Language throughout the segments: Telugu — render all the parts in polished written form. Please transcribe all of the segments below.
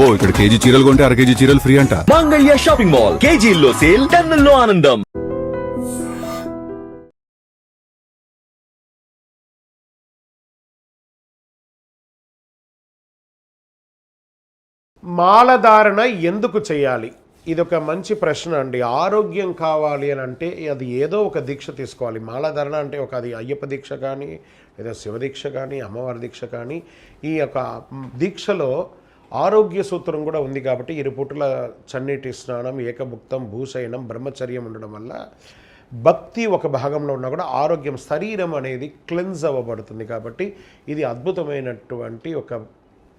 అబ్బో ఇక్కడ కేజీ చీరలు కొంటే అర కేజీ చీరలు ఫ్రీ అంట. మంగళ్య షాపింగ్ మాల్, కేజీల్లో సేల్, టన్నుల్లో ఆనందం. మాలధారణ ఎందుకు చేయాలి? ఇదొక మంచి ప్రశ్న అండి. ఆరోగ్యం కావాలి అని అంటే అది ఏదో ఒక దీక్ష తీసుకోవాలి. మాలధారణ అంటే ఒక అది అయ్యప్ప దీక్ష కానీ, లేదా శివ దీక్ష కానీ, అమ్మవారి దీక్ష కానీ, ఈ యొక్క దీక్షలో ఆరోగ్య సూత్రం కూడా ఉంది. కాబట్టి ఇరుపుటుల చన్నీటి స్నానం, ఏకభుక్తం, భూశయనం, బ్రహ్మచర్యం ఉండడం వల్ల భక్తి ఒక భాగంలో ఉన్నా కూడా ఆరోగ్యం, శరీరం అనేది క్లెన్స్ అవ్వబడుతుంది. కాబట్టి ఇది అద్భుతమైనటువంటి ఒక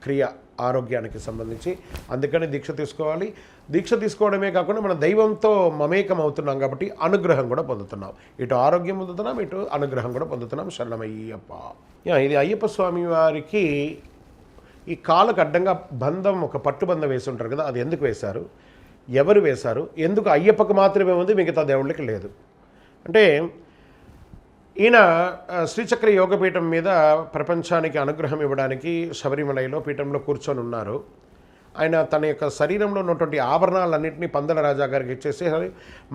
క్రియ ఆరోగ్యానికి సంబంధించి. అందుకని దీక్ష తీసుకోవాలి. దీక్ష తీసుకోవడమే కాకుండా మన దైవంతో మమేకం అవుతున్నాం కాబట్టి అనుగ్రహం కూడా పొందుతున్నాం. ఇటు ఆరోగ్యం పొందుతున్నాం, ఇటు అనుగ్రహం కూడా పొందుతున్నాం. శరణమయ్యప్ప. ఇది అయ్యప్ప స్వామి వారికి ఈ కాళ్ళకు అడ్డంగా బంధం, ఒక పట్టుబంధం వేసి ఉంటారు కదా, అది ఎందుకు వేశారు, ఎవరు వేశారు, ఎందుకు అయ్యప్పకు మాత్రమే ఉంది, మిగతా దేవుళ్ళకి లేదు అంటే, ఈయన శ్రీచక్ర యోగపీఠం మీద ప్రపంచానికి అనుగ్రహం ఇవ్వడానికి శబరిమలలో పీఠంలో కూర్చొని ఉన్నారు. ఆయన తన యొక్క శరీరంలో ఉన్నటువంటి ఆభరణాలన్నింటినీ పందల రాజా గారికి ఇచ్చేసి,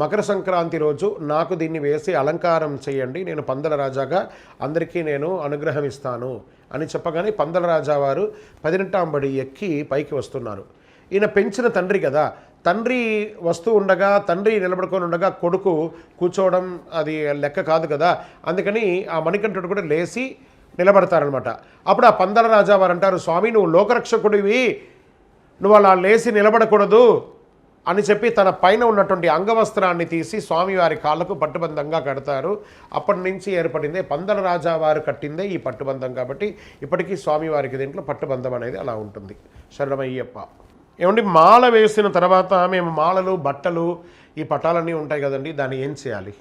మకర సంక్రాంతి రోజు నాకు దీన్ని వేసి అలంకారం చేయండి, నేను పందల రాజాగా అందరికీ నేను అనుగ్రహం ఇస్తాను అని చెప్పగానే పందల రాజా వారు 18 ఎక్కి పైకి వస్తున్నారు. ఈయన పెంచిన తండ్రి కదా, తండ్రి వస్తూ ఉండగా, తండ్రి నిలబడుకొని ఉండగా కొడుకు కూర్చోవడం అది లెక్క కాదు కదా. అందుకని ఆ మణికంఠుడు కూడా లేచి నిలబడతారనమాట. అప్పుడు ఆ పందల రాజా వారు అంటారు, స్వామి నువ్వు లోకరక్షకుడివి, నువ్వు అలా లేచి నిలబడకూడదు అని చెప్పి తన పైన ఉన్నటువంటి అంగవస్త్రాన్ని తీసి స్వామివారి కాళ్ళకు పట్టుబంధంగా కడతారు. అప్పటి నుంచి ఏర్పడిందే పందల రాజా వారు కట్టిందే ఈ పట్టుబంధం. కాబట్టి ఇప్పటికీ స్వామివారికి దీంట్లో పట్టుబంధం అనేది అలా ఉంటుంది. శరణమయ్యప్ప. ఏమండి, మాల వేసిన తర్వాత మేము మాలలు, బట్టలు, ఈ పటాలన్నీ ఉంటాయి కదండి, దాన్ని ఏం చేయాలి?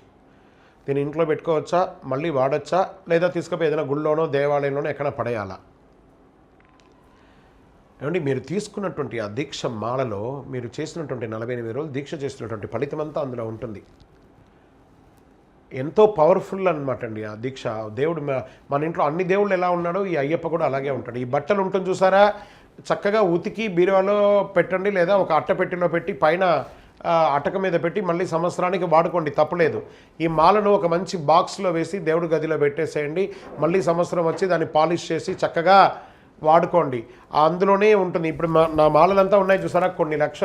దీన్ని ఇంట్లో పెట్టుకోవచ్చా, మళ్ళీ వాడచ్చా, లేదా తీసుకుపోయి ఏదైనా గుళ్ళోనో దేవాలయంలోనో ఎక్కడ పడేయాలా? ఏమండి, మీరు తీసుకున్నటువంటి ఆ దీక్ష మాలలో మీరు చేసినటువంటి 48 రోజులు దీక్ష చేసినటువంటి ఫలితమంతా అందులో ఉంటుంది. ఎంతో పవర్ఫుల్ అనమాట అండి ఆ దీక్ష. దేవుడు మన ఇంట్లో అన్ని దేవుళ్ళు ఎలా ఉన్నాడో ఈ అయ్యప్ప కూడా అలాగే ఉంటాడు. ఈ బట్టలు ఉంటుంది చూసారా, చక్కగా ఉతికి బీరువాలో పెట్టండి, లేదా ఒక అట్టపెట్టిలో పెట్టి పైన అటక మీద పెట్టి మళ్ళీ సంవత్సరానికి వాడుకోండి, తప్పలేదు. ఈ మాలను ఒక మంచి బాక్స్లో వేసి దేవుడి గదిలో పెట్టేసేయండి. మళ్ళీ సంవత్సరం వచ్చి దాన్ని పాలిష్ చేసి చక్కగా వాడుకోండి. అందులోనే ఉంటుంది. ఇప్పుడు నా మాలలంతా ఉన్నాయి చూసారా, కొన్ని లక్ష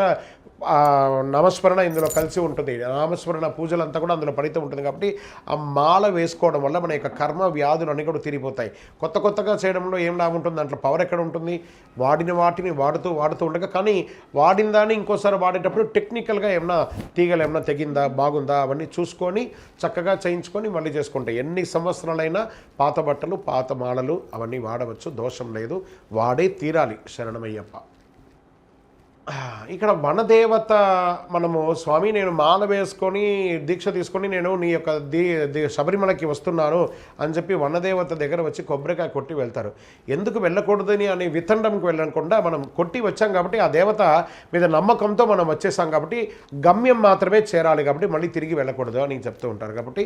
నామస్మరణ ఇందులో కలిసి ఉంటుంది. నామస్మరణ పూజలంతా కూడా అందులో పడితే ఉంటుంది. కాబట్టి ఆ మాల వేసుకోవడం వల్ల మన యొక్క కర్మ వ్యాధులు అన్నీ కూడా తిరిగిపోతాయి. కొత్తగా చేయడంలో ఏం లాభం ఉంటుంది? దాంట్లో పవర్ ఎక్కడ ఉంటుంది? వాడిన వాటిని వాడుతూ ఉండగా, కానీ వాడిన దాన్ని ఇంకోసారి వాడేటప్పుడు టెక్నికల్గా ఏమన్నా తీగలు ఏమన్నా తెగిందా, బాగుందా, అవన్నీ చూసుకొని చక్కగా చేయించుకొని మళ్ళీ చేసుకుంటాయి. ఎన్ని సంవత్సరాలైనా పాత బట్టలు, పాత మాలలు అవన్నీ వాడవచ్చు, దోషం లేదు, వాడే తీరాలి. శరణమయ్యప్ప. ఇక్కడ వనదేవత, మనము స్వామి నేను మాల వేసుకొని దీక్ష తీసుకొని నేను నీ యొక్క శబరిమలకి వస్తున్నాను అని చెప్పి వనదేవత దగ్గర వచ్చి కొబ్బరికాయ కొట్టి వెళ్తారు. ఎందుకు వెళ్ళకూడదని అని వితండంకి వెళ్ళకుండా మనం కొట్టి వచ్చాం కాబట్టి, ఆ దేవత మీద నమ్మకంతో మనం వచ్చేసాం కాబట్టి గమ్యం మాత్రమే చేరాలి. కాబట్టి మళ్ళీ తిరిగి వెళ్ళకూడదు అని చెప్తూ ఉంటారు. కాబట్టి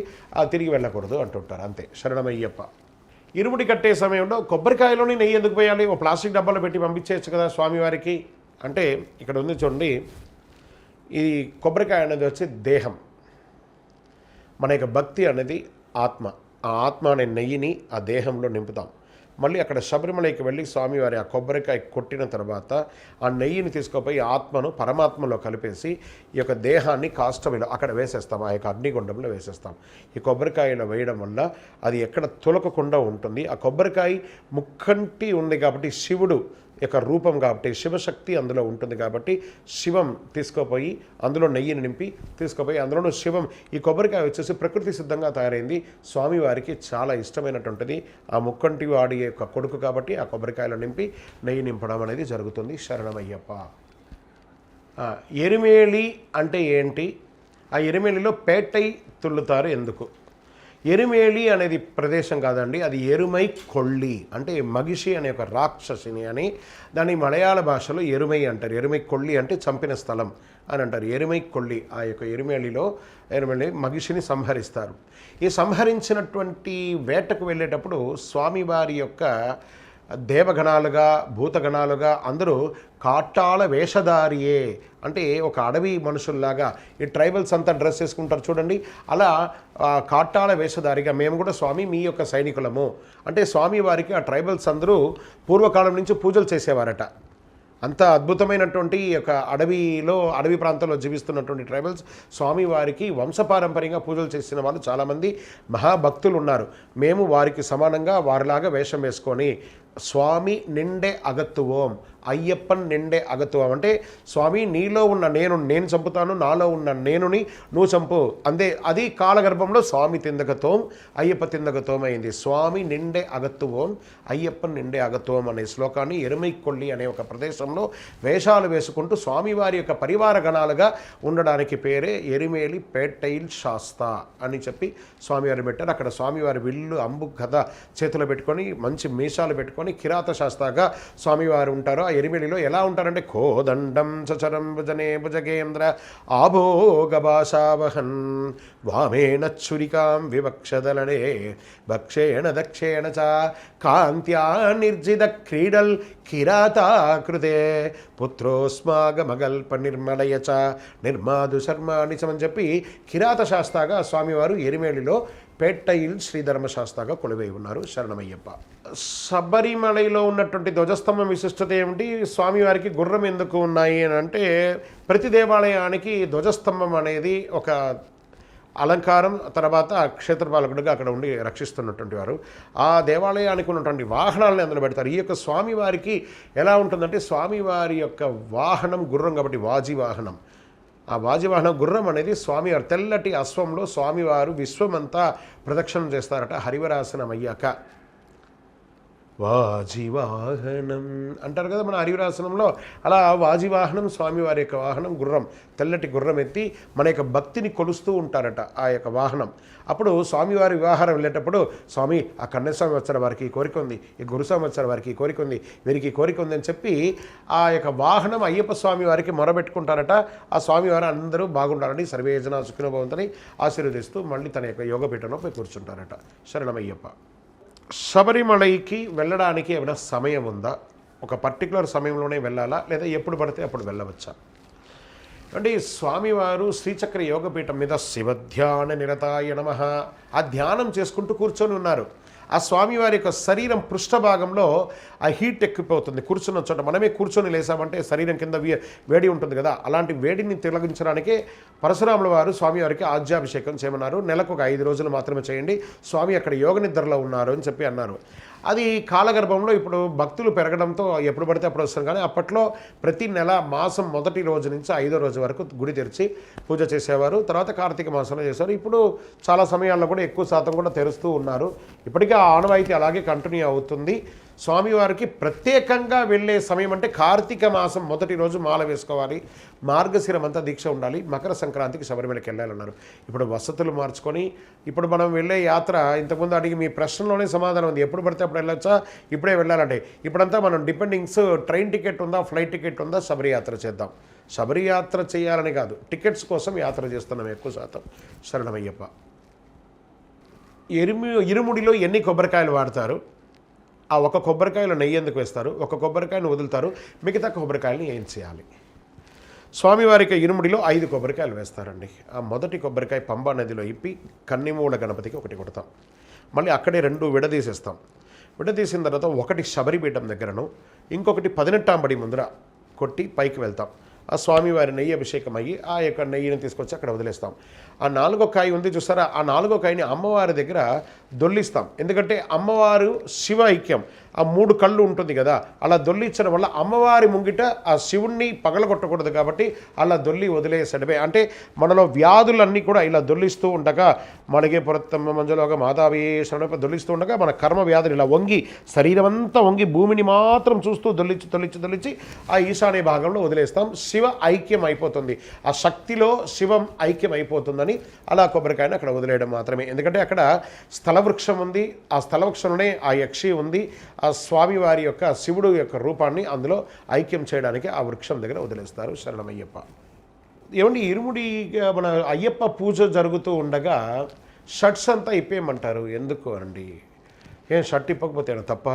తిరిగి వెళ్ళకూడదు అంటుంటారు. అంతే. శరణమయ్యప్ప. ఇరుముడి కట్టే సమయంలో కొబ్బరికాయలోని నెయ్యి ఎందుకు పోయాలి? ఓ ప్లాస్టిక్ డబ్బాలో పెట్టి పంపించేయచ్చు కదా స్వామివారికి అంటే, ఇక్కడ ఉంది చూడండి, ఈ కొబ్బరికాయ అనేది వచ్చి దేహం, మన యొక్క భక్తి అనేది ఆత్మ. ఆ ఆత్మ అనే నెయ్యిని ఆ దేహంలో నింపుతాం. మళ్ళీ అక్కడ శబరిమలకి వెళ్ళి స్వామివారి ఆ కొబ్బరికాయ కొట్టిన తర్వాత ఆ నెయ్యిని తీసుకుపోయి ఆత్మను పరమాత్మలో కలిపేసి ఈ యొక్క దేహాన్ని కాష్టమిలో అక్కడ వేసేస్తాం, ఆ యొక్క అగ్నిగుండంలో వేసేస్తాం. ఈ కొబ్బరికాయలో వేయడం వల్ల అది ఎక్కడ తొలకకుండా ఉంటుంది. ఆ కొబ్బరికాయ ముక్కంటి ఉంది కాబట్టి శివుడు యొక్క రూపం, కాబట్టి శివశక్తి అందులో ఉంటుంది. కాబట్టి శివం తీసుకుపోయి అందులో నెయ్యిని నింపి తీసుకుపోయి అందులోనూ శివం, ఈ కొబ్బరికాయ వచ్చేసి ప్రకృతి సిద్ధంగా తయారైంది. స్వామివారికి చాలా ఇష్టమైనటువంటిది. ఆ ముక్కంటి వాడి యొక్క కొడుకు కాబట్టి ఆ కొబ్బరికాయలో నింపి నెయ్యి నింపడం అనేది జరుగుతుంది. శరణమయ్యప్ప. ఎరిమేలి అంటే ఏంటి? ఆ ఎరిమేలిలో పేటై తుల్లుతారు ఎందుకు? ఎరిమేలి అనేది ప్రదేశం కాదండి, అది ఎరుమై కొళ్ళి అంటే మగిషి అనే ఒక రాక్షసిని అని, దాన్ని మలయాళ భాషలో ఎరుమై అంటారు. ఎరుమై కొళ్ళి అంటే చంపిన స్థలం అని అంటారు. ఎరుమై కొళ్ళి, ఆ యొక్క ఎరిమేలిలో మగిషిని సంహరిస్తారు. ఈ సంహరించినటువంటి వేటకు వెళ్ళేటప్పుడు స్వామివారి యొక్క దేవగణాలుగా భూతగణాలుగా అందరూ కాటాల వేషధారియే, అంటే ఒక అడవి మనుషుల్లాగా ఈ ట్రైబల్స్ అంతా డ్రెస్ వేసుకుంటారు చూడండి, అలా కాటాల వేషధారిగా మేము కూడా స్వామి మీ యొక్క సైనికులము అంటే స్వామి వారికి ఆ ట్రైబల్స్ అందరూ పూర్వకాలం నుంచి పూజలు చేసేవారట. అంత అద్భుతమైనటువంటి యొక్క అడవి ప్రాంతంలో జీవిస్తున్నటువంటి ట్రైబల్స్ స్వామివారికి వంశపారంపర్యంగా పూజలు చేసిన వాళ్ళు చాలామంది మహాభక్తులు ఉన్నారు. మేము వారికి సమానంగా వారిలాగా వేషం వేసుకొని స్వామి నిండే అగత్తుவோం, అయ్యప్పన్ నిండే అగత్తువం అంటే స్వామి నీలో ఉన్న నేను చంపుతాను, నాలో ఉన్న నేనుని నువ్వు చంపు అందే. అది కాలగర్భంలో స్వామి తిందగతోం అయ్యప్ప తిందగతోం అయింది. స్వామి నిండే అగత్తుவோం అయ్యప్పన్ నిండే అగత్తువం అనే శ్లోకాన్ని ఎరుమైకొల్లి అనే ఒక ప్రదేశంలో వేషాలు వేసుకుంటూ స్వామివారి యొక్క పరివార గణాలుగా ఉండడానికి పేరే ఎరిమేలి పేట్టైల్ శాస్తా అని చెప్పి స్వామివారు పెట్టారు. అక్కడ స్వామివారి విల్లు అంబు గద చేతిలో పెట్టుకొని మంచి మీసాలు పెట్టుకొని కిరాత శాస్త్రగా స్వామివారు ఉంటారు. ఆ ఎరిమెలిలో ఎలా ఉంటారంటే కోదండం సచరం భుజనే భుజగేంద్ర ఆభోగభాషావహన్ వామేణ ఛురికాం వివక్షదలనే భక్షేణ దక్షేణ చ కాంత్యా నిర్జిత క్రీడల్ కిరాతాకృతే పుత్రోస్మాగమగల్ప నిర్మలయ చ నిర్మాదు శర్మాని చమని చెప్పి కిరాత శాస్త్రగా స్వామివారు ఎరిమేలిలో పేట్టయిల్ శ్రీధర్మశాస్త్రగా కొలువై ఉన్నారు. శరణమయ్యప్ప. శబరిమలలో ఉన్నటువంటి ధ్వజస్తంభం విశిష్టత ఏమిటి, స్వామివారికి గుర్రం ఎందుకు ఉన్నాయి అని అంటే, ప్రతి దేవాలయానికి ధ్వజస్తంభం అనేది ఒక అలంకారం, తర్వాత క్షేత్రపాలకుడిగా అక్కడ ఉండి రక్షిస్తున్నటువంటి వారు ఆ దేవాలయానికి ఉన్నటువంటి వాహనాలని అందులో పెడతారు. ఈ యొక్క స్వామివారికి ఎలా ఉంటుందంటే, స్వామివారి యొక్క వాహనం గుర్రం కాబట్టి వాజీ వాహనం. ఆ వాజివాహన గుర్రం అనేది స్వామివారు తెల్లటి అశ్వంలో స్వామివారు విశ్వమంతా ప్రదక్షిణం చేస్తారట హరివరాసనం అయ్యాక. వాజివాహనం అంటారు కదా మన హరివరాసనంలో, అలా వాజివాహనం స్వామివారి యొక్క వాహనం గుర్రం, తెల్లటి గుర్రం ఎత్తి మన యొక్క భక్తిని కొలుస్తూ ఉంటారట ఆ యొక్క వాహనం. అప్పుడు స్వామివారి వివాహారం వెళ్ళేటప్పుడు స్వామి ఆ కన్యస్వామి వచ్చారు, వారికి ఈ కోరిక ఉంది, ఈ గురుస్వామి వచ్చారు, వారికి ఈ కోరిక ఉంది, వీరికి ఈ కోరిక ఉంది అని చెప్పి ఆ యొక్క వాహనం అయ్యప్ప స్వామి వారికి మొరబెట్టుకుంటారట. ఆ స్వామివారు అందరూ బాగుండాలని సర్వేజన సుఖినో భవంతుని ఆశీర్వదిస్తూ మళ్ళీ తన యొక్క యోగపీఠంలో పోయి కూర్చుంటారట. శరణమయ్యప్ప. శబరిమలైకి వెళ్ళడానికి ఏమైనా సమయం ఉందా, ఒక పర్టికులర్ సమయంలోనే వెళ్ళాలా, లేదా ఎప్పుడు పడితే అప్పుడు వెళ్ళవచ్చా అంటే, స్వామివారు శ్రీచక్ర యోగపీఠం మీద శివధ్యాన నిరతాయ నమః ఆ ధ్యానం చేసుకుంటూ కూర్చొని ఉన్నారు. ఆ స్వామివారి యొక్క శరీరం పృష్ఠభాగంలో ఆ హీట్ ఎక్కిపోతుంది. కూర్చున్న చోట మనమే కూర్చొని లేసామంటే శరీరం కింద వేడి ఉంటుంది కదా, అలాంటి వేడిని తొలగించడానికే పరశురాముల వారు స్వామివారికి ఆజ్యాభిషేకం చేయమన్నారు. నెలకు ఒక 5 రోజులు మాత్రమే చేయండి, స్వామి అక్కడ యోగ నిద్రలో ఉన్నారు అని చెప్పి అన్నారు. అది కాలగర్భంలో ఇప్పుడు భక్తులు పెరగడంతో ఎప్పుడు పడితే అప్పుడు వస్తారు, కానీ అప్పట్లో ప్రతి నెల మాసం మొదటి రోజు నుంచి 5వ రోజు వరకు గుడి తెరిచి పూజ చేసేవారు. తర్వాత కార్తీక మాసంలో చేశారు. ఇప్పుడు చాలా సమయాల్లో కూడా ఎక్కువ శాతం కూడా తెరుస్తూ ఉన్నారు. ఇప్పటికీ ఆ ఆనవాయితీ అలాగే కంటిన్యూ అవుతుంది. స్వామివారికి ప్రత్యేకంగా వెళ్ళే సమయం అంటే కార్తీక మాసం మొదటి రోజు మాల వేసుకోవాలి, మార్గశిరం అంతా దీక్ష ఉండాలి, మకర సంక్రాంతికి శబరిమలకి వెళ్ళాలన్నారు. ఇప్పుడు వసతులు మార్చుకొని ఇప్పుడు మనం వెళ్ళే యాత్ర, ఇంతకుముందు అడిగి మీ ప్రశ్నలోనే సమాధానం ఉంది, ఎప్పుడు పడితే అప్పుడు వెళ్ళొచ్చా, ఇప్పుడే వెళ్ళాలంటే ఇప్పుడంతా మనం డిపెండింగ్స్ ట్రైన్ టికెట్ ఉందా, ఫ్లైట్ టికెట్ ఉందా, శబరి యాత్ర చేద్దాం. శబరి యాత్ర చేయాలని కాదు, టికెట్స్ కోసం యాత్ర చేస్తున్నాం ఎక్కువ శాతం. శరణమయ్యప్ప. ఇరుముడిలో ఎన్ని కొబ్బరికాయలు వాడతారు, ఆ ఒక కొబ్బరికాయలు నెయ్యి ఎందుకు వేస్తారు, ఒక కొబ్బరికాయను వదులుతారు, మిగతా కొబ్బరికాయలని ఏం చేయాలి? స్వామివారికి ఇరుముడిలో 5 కొబ్బరికాయలు వేస్తారండి. ఆ మొదటి కొబ్బరికాయ పంబా నదిలో ఇప్పి కన్నిమూల గణపతికి ఒకటి కొడతాం, మళ్ళీ అక్కడే 2 విడదీసేస్తాం. విడదీసిన తర్వాత ఒకటి శబరిపీఠం దగ్గరను, ఇంకొకటి 18వ పడి ముందర కొట్టి పైకి వెళ్తాం. ఆ స్వామివారి నెయ్యి అభిషేకం అయ్యి ఆ యొక్క నెయ్యిని తీసుకొచ్చి అక్కడ వదిలేస్తాం. ఆ 4వ కాయ ఉంది చూసారా, ఆ 4వ కాయని అమ్మవారి దగ్గర దొల్లిస్తాం. ఎందుకంటే అమ్మవారు శివ ఐక్యం, ఆ 3 కళ్ళు ఉంటుంది కదా, అలా దొల్లించడం వల్ల అమ్మవారి ముంగిట ఆ శివుణ్ణి పగలగొట్టకూడదు కాబట్టి అలా దొల్లి వదిలేసడమే. అంటే మనలో వ్యాధులన్నీ కూడా ఇలా దొల్లిస్తూ ఉండగా, మనకే పురత్తమ్మ మంజులోగా మాతావే శరణప దొల్లిస్తూ ఉండగా మన కర్మ వ్యాధులు ఇలా వంగి శరీరం అంతా వంగి భూమిని మాత్రం చూస్తూ దొల్లించి ఆ ఈశాన్య భాగంలో వదిలేస్తాం. శివ ఐక్యం అయిపోతుంది, ఆ శక్తిలో శివం ఐక్యం అయిపోతుందని అలా కొబ్బరికాయను అక్కడ వదిలేయడం మాత్రమే. ఎందుకంటే అక్కడ స్థలవృక్షం ఉంది, ఆ స్థలవృక్షంలోనే ఆ యక్షి ఉంది, ఆ స్వామివారి యొక్క శివుడు యొక్క రూపాన్ని అందులో ఐక్యం చేయడానికి ఆ వృక్షం దగ్గర వదిలేస్తారు. శరణమయ్యప్ప. ఏమండి, ఇరుముడి మన అయ్యప్ప పూజ జరుగుతూ ఉండగా షర్ట్స్ అంతా ఇప్పేయమంటారు, ఎందుకు అండి? ఏం షర్ట్ ఇప్పకపోతే తప్ప?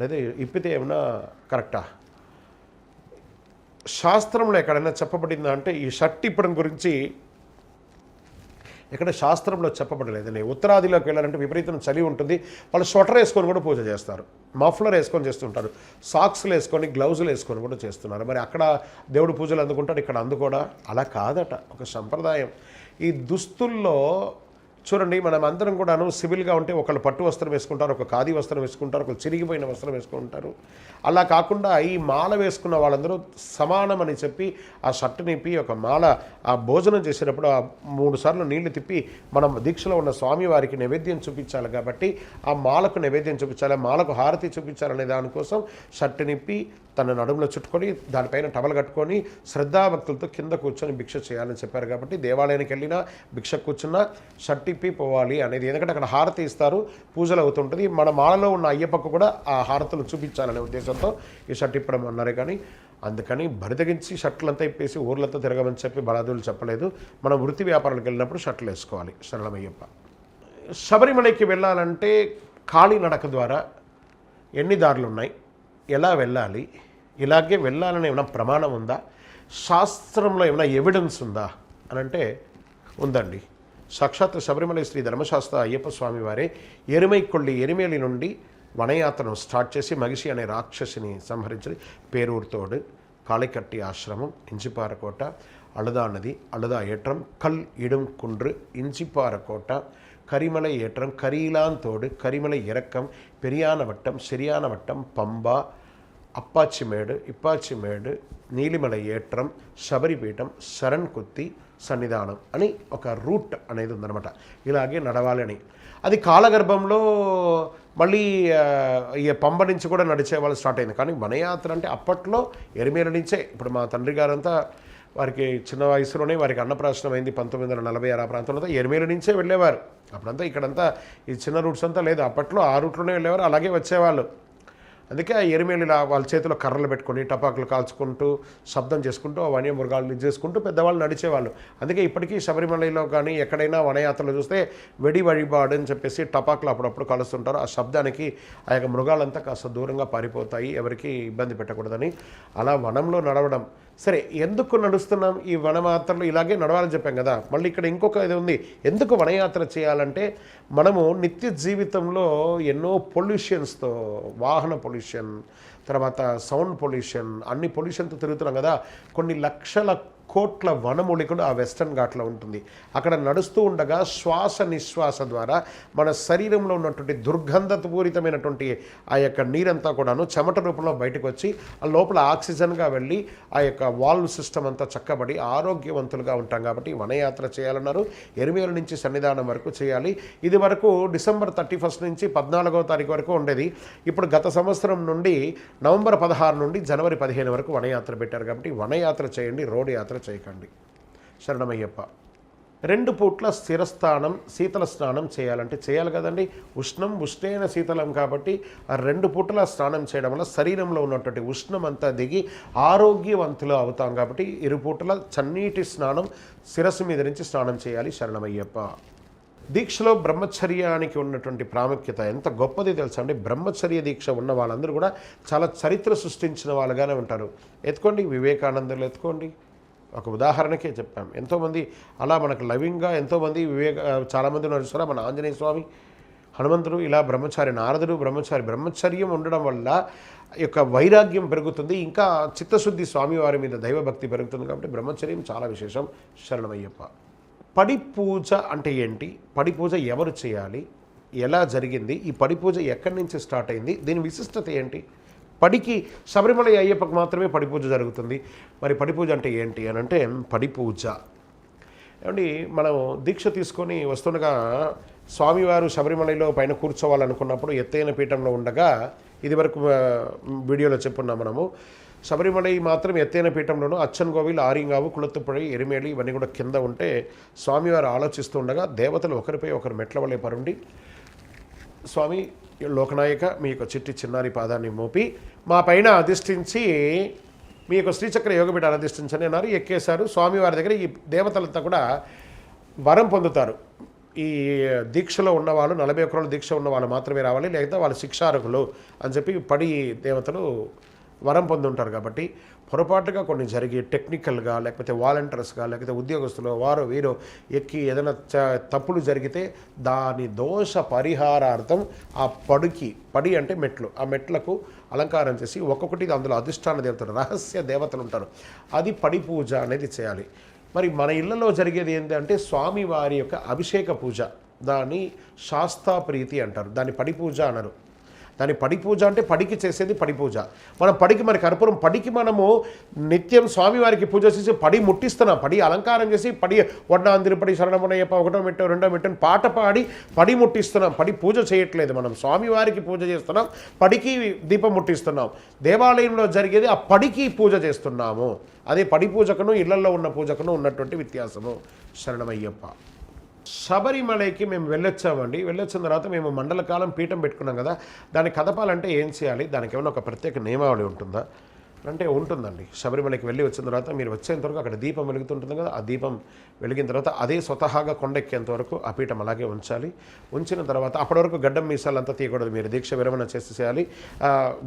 లేదా ఇప్పితే ఏమైనా కరెక్టా? శాస్త్రంలో ఎక్కడైనా చెప్పబడిందా అంటే ఈ షర్ట్ ఇప్పడం గురించి ఎక్కడ శాస్త్రంలో చెప్పబడలేదండి. ఉత్తరాదిలోకి వెళ్ళాలంటే విపరీతం చలి ఉంటుంది, వాళ్ళు స్వెటర్ వేసుకొని కూడా పూజ చేస్తారు, మఫ్లర్ వేసుకొని చేస్తుంటారు, సాక్స్లు వేసుకొని గ్లౌజులు వేసుకొని కూడా చేస్తున్నారు. మరి అక్కడ దేవుడు పూజలు అందుకుంటాడు, ఇక్కడ అందుకోడా? అలా కాదట, ఒక సంప్రదాయం. ఈ దుస్తుల్లో చూడండి, మనం అందరం కూడాను సివిల్గా ఉంటే ఒకళ్ళు పట్టు వస్త్రం వేసుకుంటారు, ఒక ఖాదీ వస్త్రం వేసుకుంటారు, ఒకళ్ళు చిరిగిపోయిన వస్త్రం వేసుకుంటారు. అలా కాకుండా ఈ మాల వేసుకున్న వాళ్ళందరూ సమానం అని చెప్పి ఆ షర్ట్ నిప్పి ఒక మాల ఆ భోజనం చేసేటప్పుడు ఆ 3 సార్లు నీళ్లు తిప్పి మనం దీక్షలో ఉన్న స్వామివారికి నైవేద్యం చూపించాలి. కాబట్టి ఆ మాలకు నైవేద్యం చూపించాలి, మాలకు హారతి చూపించాలనే దానికోసం షర్ట్ నిప్పి తన నడుములో చుట్టుకొని దానిపైన టవల్ కట్టుకొని శ్రద్ధాభక్తులతో కింద కూర్చొని భిక్ష చేయాలని చెప్పారు. కాబట్టి దేవాలయానికి వెళ్ళినా భిక్ష కూర్చున్నా షర్ట్ ఇప్పి పోవాలి అనేది, ఎందుకంటే అక్కడ హారతి ఇస్తారు, పూజలు అవుతుంటుంది. మన మాలలో ఉన్న అయ్యప్పకు కూడా ఆ హారతులు చూపించాలనే ఉద్దేశంతో ఈ షర్ట్ ఇప్పడం అన్నారు. కానీ అందుకని బరితగించి షర్ట్లంతా ఇప్పేసి ఊర్లతో తిరగమని చెప్పి బలాదులు చెప్పలేదు. మనం వృత్తి వ్యాపారాలకు వెళ్ళినప్పుడు షర్ట్లు వేసుకోవాలి. శరణమయ్యప్ప. శబరిమలైకి వెళ్ళాలంటే కాళీనడక ద్వారా ఎన్ని దారులు ఉన్నాయి, ఎలా వెళ్ళాలి, ఇలాగే వెళ్ళాలని ఏమైనా ప్రమాణం ఉందా, శాస్త్రంలో ఏమైనా ఎవిడెన్స్ ఉందా అని అంటే ఉందండి. సాక్షాత్ శబరిమల శ్రీ ధర్మశాస్త్ర అయ్యప్ప స్వామి వారే ఎరిమేలి నుండి వనయాత్రను స్టార్ట్ చేసి మగిషి అనే రాక్షసిని సంహరించి పేరూరుతోడు, కాళికట్టి ఆశ్రమం, ఇంచిపారకోట, అழுதா నది, అழுதா ஏற்றம், கல் இடும் குன்று, இஞ்சிப்பாரக்கோட்டா, கரிமலை ஏற்றம், கரியலாந்தோடு, கரிமலை இறக்கம், பெரியான வட்டம், சிறியான வட்டம், பம்பா, అప్పాచిమేడు, ఇప్పాచిమేడు, నీలిమల ఏట్రం, శబరిపీఠం, శరణ్ కుత్తి సన్నిధానం అని ఒక రూట్ అనేది ఉందన్నమాట. ఇలాగే నడవాలి అని. అది కాలగర్భంలో మళ్ళీ ఈ పంబ నుంచి కూడా నడిచే వాళ్ళు స్టార్ట్ అయింది. కానీ వనయాత్ర అంటే అప్పట్లో ఎరిమేల నుంచే. ఇప్పుడు మా తండ్రి గారంతా వారికి చిన్న వయసులోనే వారికి అన్నప్రాశనం అయింది 1946 ఆ ప్రాంతంలో. ఎరిమేల నుంచే వెళ్ళేవారు. అప్పుడంతా ఇక్కడంతా ఈ చిన్న రూట్స్ అంతా లేదు, అప్పట్లో ఆ రూట్లోనే వెళ్ళేవారు, అలాగే వచ్చేవాళ్ళు. అందుకే ఆ ఎరిమేలిలా వాళ్ళ చేతిలో కర్రలు పెట్టుకొని టపాకులు కాల్చుకుంటూ శబ్దం చేసుకుంటూ ఆ వన్యమృగాలను చేసుకుంటూ పెద్దవాళ్ళు నడిచేవాళ్ళు. అందుకే ఇప్పటికీ శబరిమలలో కానీ ఎక్కడైనా వనయాత్రలు చూస్తే వెడి వడిబాడు అని చెప్పేసి టపాకులు అప్పుడప్పుడు కలుస్తుంటారు. ఆ శబ్దానికి ఆ యొక్క మృగాలంతా కాస్త దూరంగా పారిపోతాయి, ఎవరికి ఇబ్బంది పెట్టకూడదని. అలా వనంలో నడవడం సరే. ఎందుకు నడుస్తున్నాం ఈ వనయాత్రలు? ఇలాగే నడవాలని చెప్పాం కదా. మళ్ళీ ఇక్కడ ఇంకొక ఇది ఉంది. ఎందుకు వనయాత్ర చేయాలంటే మనము నిత్య జీవితంలో ఎన్నో పొల్యూషన్స్తో, వాహన పొల్యూషన్, తర్వాత సౌండ్ పొల్యూషన్, అన్ని పొల్యూషన్తో తిరుగుతున్నాం కదా. కొన్ని లక్షల కోట్ల వనమూలికలు ఆ వెస్టర్న్ ఘాట్లో ఉంటుంది. అక్కడ నడుస్తూ ఉండగా శ్వాస నిశ్వాస ద్వారా మన శరీరంలో ఉన్నటువంటి దుర్గంధపూరితమైనటువంటి ఆ యొక్క నీరంతా కూడాను చెమట రూపంలో బయటకు వచ్చి ఆ లోపల ఆక్సిజన్గా వెళ్ళి ఆ యొక్క వాల్వ్ సిస్టమ్ అంతా చక్కబడి ఆరోగ్యవంతులుగా ఉంటాం. కాబట్టి వనయాత్ర చేయాలన్నారు. ఎరిమేలు నుంచి సన్నిధానం వరకు చేయాలి. ఇది వరకు డిసెంబర్ 31 నుంచి 14వ తారీఖు వరకు ఉండేది. ఇప్పుడు గత సంవత్సరం నుండి నవంబర్ 16 నుండి జనవరి 15 వరకు వనయాత్ర పెట్టారు. కాబట్టి వనయాత్ర చేయండి, రోడ్డు యాత్ర చేయకండి. శరణమయ్యప్ప. 2 పూట్ల స్థిరస్థానం, శీతల స్నానం చేయాలంటే చేయాలి కదండి. ఉష్ణేన శీతలం. కాబట్టి ఆ 2 పూటల స్నానం చేయడం వల్ల శరీరంలో ఉన్నటువంటి ఉష్ణం అంతా దిగి ఆరోగ్యవంతులు అవుతాం. కాబట్టి 2 పూటల చన్నీటి స్నానం శిరస్సు మీద నుంచి స్నానం చేయాలి. శరణమయ్యప్ప. దీక్షలో బ్రహ్మచర్యానికి ఉన్నటువంటి ప్రాముఖ్యత ఎంత గొప్పది తెలుసా అండి. బ్రహ్మచర్య దీక్ష ఉన్న వాళ్ళందరూ కూడా చాలా చరిత్ర సృష్టించిన వాళ్ళుగానే ఉంటారు. ఎత్తుకోండి, వివేకానందులు ఎత్తుకోండి, ఒక ఉదాహరణకే చెప్పాం. ఎంతోమంది అలా మనకు లవింగ్గా ఎంతోమంది చాలామంది నడుస్తారా. మన ఆంజనేయ స్వామి, హనుమంతుడు, ఇలా బ్రహ్మచారి, నారదుడు బ్రహ్మచారి. బ్రహ్మచర్యం ఉండడం వల్ల యొక్క వైరాగ్యం పెరుగుతుంది, ఇంకా చిత్తశుద్ధి స్వామివారి మీద దైవభక్తి పెరుగుతుంది. కాబట్టి బ్రహ్మచర్యం చాలా విశేషం. శరణమయ్యప్ప. పడి పూజ అంటే ఏంటి, పడి పూజ ఎవరు చేయాలి, ఎలా జరిగింది, ఈ పడి పూజ ఎక్కడి నుంచి స్టార్ట్ అయింది, దీని విశిష్టత ఏంటి? పడికి శబరిమల అయ్యప్పకు మాత్రమే పడి పూజ జరుగుతుంది. మరి పడి పూజ అంటే ఏంటి అని అంటే, పడి పూజ ఏమండి, మనం దీక్ష తీసుకొని వస్తుండగా స్వామివారు శబరిమలలో పైన కూర్చోవాలనుకున్నప్పుడు ఎత్తైన పీఠంలో ఉండగా, ఇది వరకు వీడియోలో చెప్పున్నాం మనము, శబరిమలై మాత్రం ఎత్తైన పీఠంలోనూ అచ్చన్కోవిల్, ఆరింగావు, కుళత్తుపడి, ఎరిమేలి ఇవన్నీ కూడా కింద ఉంటే స్వామివారు ఆలోచిస్తూ ఉండగా దేవతలు ఒకరిపై ఒకరు మెట్ల వలె పరుండి, స్వామి లోకనాయక మీ యొక్క చిట్టి చిన్నారి పాదాన్ని మోపి మా పైన అధిష్ఠించి మీ యొక్క శ్రీచక్ర యోగపీఠాన్ని అధిష్ఠించని అన్నారు. ఎక్కేశారు. స్వామివారి దగ్గర ఈ దేవతలంతా కూడా వరం పొందుతారు. ఈ దీక్షలో ఉన్నవాళ్ళు 41 రోజుల దీక్ష ఉన్న వాళ్ళు మాత్రమే రావాలి, లేకపోతే వాళ్ళు శిక్షార్హులు అని చెప్పి పడి దేవతలు వరం పొంది ఉంటారు. కాబట్టి పొరపాటుగా కొన్ని జరిగి టెక్నికల్గా లేకపోతే వాలంటీర్స్గా లేకపోతే ఉద్యోగస్తులు వారు వీరు ఎక్కి ఏదైనా తప్పులు జరిగితే దాని దోష పరిహారార్థం ఆ పడి అంటే మెట్లు, ఆ మెట్లకు అలంకారం చేసి ఒక్కొక్కటి అందులో అధిష్టాన దేవతలు రహస్య దేవతలు ఉంటారు, అది పడి పూజ అనేది చేయాలి. మరి మన ఇళ్లలో జరిగేది ఏంటంటే స్వామివారి యొక్క అభిషేక పూజ, దాన్ని శాస్తా ప్రీతి అంటారు, దాన్ని పడి పూజ అనరు. దాని పడి పూజ అంటే పడికి చేసేది పడి పూజ. మనం పడికి మరి కర్పూరం పడికి మనము నిత్యం స్వామివారికి పూజ చేసి పడి ముట్టిస్తున్నాం, పడి అలంకారం చేసి పడి వడ్డాందిరి పడి శరణమునయ్యప్ప 1వ మెట్టు 2వ మెట్టు పాట పాడి పడి ముట్టిస్తున్నాం, పడి పూజ చేయట్లేదు. మనం స్వామివారికి పూజ చేస్తున్నాం, పడికి దీపం ముట్టిస్తున్నాం. దేవాలయంలో జరిగేది ఆ పడికి పూజ చేస్తున్నాము. అదే పడి పూజకును ఇళ్లలో ఉన్న పూజకును ఉన్నటువంటి వ్యత్యాసము. శరణమయ్యప్ప. శబరిమలైకి మేము వెళ్ళొచ్చామండి. వెళ్ళొచ్చిన తర్వాత మేము మండల కాలం పీఠం పెట్టుకున్నాం కదా, దాన్ని కదపాలంటే ఏం చేయాలి, దానికి ఏమైనా ఒక ప్రత్యేక నియమావళి ఉంటుందా అంటే ఉంటుందండి. శబరిమలకి వెళ్ళి వచ్చిన తర్వాత మీరు వచ్చేంత వరకు అక్కడ దీపం వెలుగుతుంటుంది కదా, ఆ దీపం వెలిగిన తర్వాత అదే స్వతహాగా కొండెక్కేంత వరకు ఆ పీఠం అలాగే ఉంచాలి. ఉంచిన తర్వాత అప్పటి వరకు గడ్డం మీసాలంతా తీయకూడదు, మీరు దీక్ష విరమణ చేసేసేయాలి.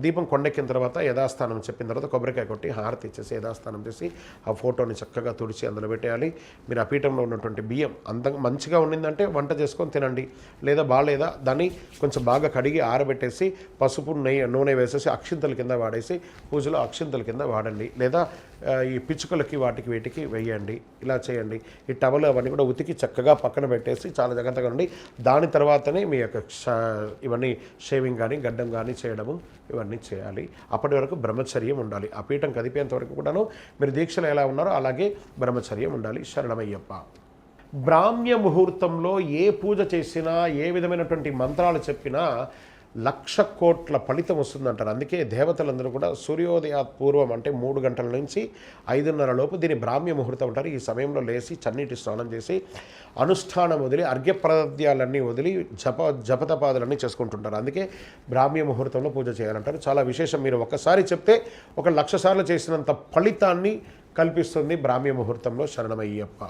దీపం కొండెక్కిన తర్వాత యథాస్థానం చెప్పిన తర్వాత కొబ్బరికాయ కొట్టి హారతి ఇచ్చేసి యథాస్థానం చేసి ఆ ఫోటోని చక్కగా తుడిచి అందులో పెట్టేయాలి. మీరు ఆ పీఠంలో ఉన్నటువంటి బియ్యం అందంగా మంచిగా ఉండిందంటే వంట చేసుకొని తినండి, లేదా బాగాలేదా దాన్ని కొంచెం బాగా కడిగి ఆరబెట్టేసి పసుపు నూనె వేసేసి అక్షింతల కింద వాడేసి పూజలో అక్షింతల కింద వాడండి, లేదా ఈ పిచ్చుకలకి వాటికి వీటికి వేయండి. ఇలా చేయండి. ఈ టవల్ అవన్నీ కూడా ఉతికి చక్కగా పక్కన పెట్టేసి చాలా జాగ్రత్తగా ఉండి దాని తర్వాతనే మీ యొక్క ఇవన్నీ షేవింగ్ కానీ గడ్డం కానీ చేయడము ఇవన్నీ చేయాలి. అప్పటి వరకు బ్రహ్మచర్యం ఉండాలి. ఆ పీఠం కదిపేంత వరకు కూడాను మీరు దీక్షలు ఎలా ఉన్నారో అలాగే బ్రహ్మచర్యం ఉండాలి. శరణమయ్యప్ప. బ్రాహ్మ్య ముహూర్తంలో ఏ పూజ చేసినా ఏ విధమైనటువంటి మంత్రాలు చెప్పినా 1,00,000 కోట్ల ఫలితం వస్తుందంటారు. అందుకే దేవతలందరూ కూడా సూర్యోదయ పూర్వం అంటే 3 గంటల నుంచి 5:30 లోపు దీన్ని బ్రాహ్మ్య ముహూర్తం అంటారు. ఈ సమయంలో లేచి చన్నీటి స్నానం చేసి అనుష్ఠానం వదిలి అర్ఘ్యప్రద్యాలన్నీ వదిలి జపతపాదులన్నీ చేసుకుంటుంటారు. అందుకే బ్రాహ్మ్య ముహూర్తంలో పూజ చేయాలంటారు. చాలా విశేషం. మీరు ఒకసారి చెప్తే 1,00,000 సార్లు చేసినంత ఫలితాన్ని కల్పిస్తుంది బ్రాహ్మ్య ముహూర్తంలో. శరణమయ్యప్ప.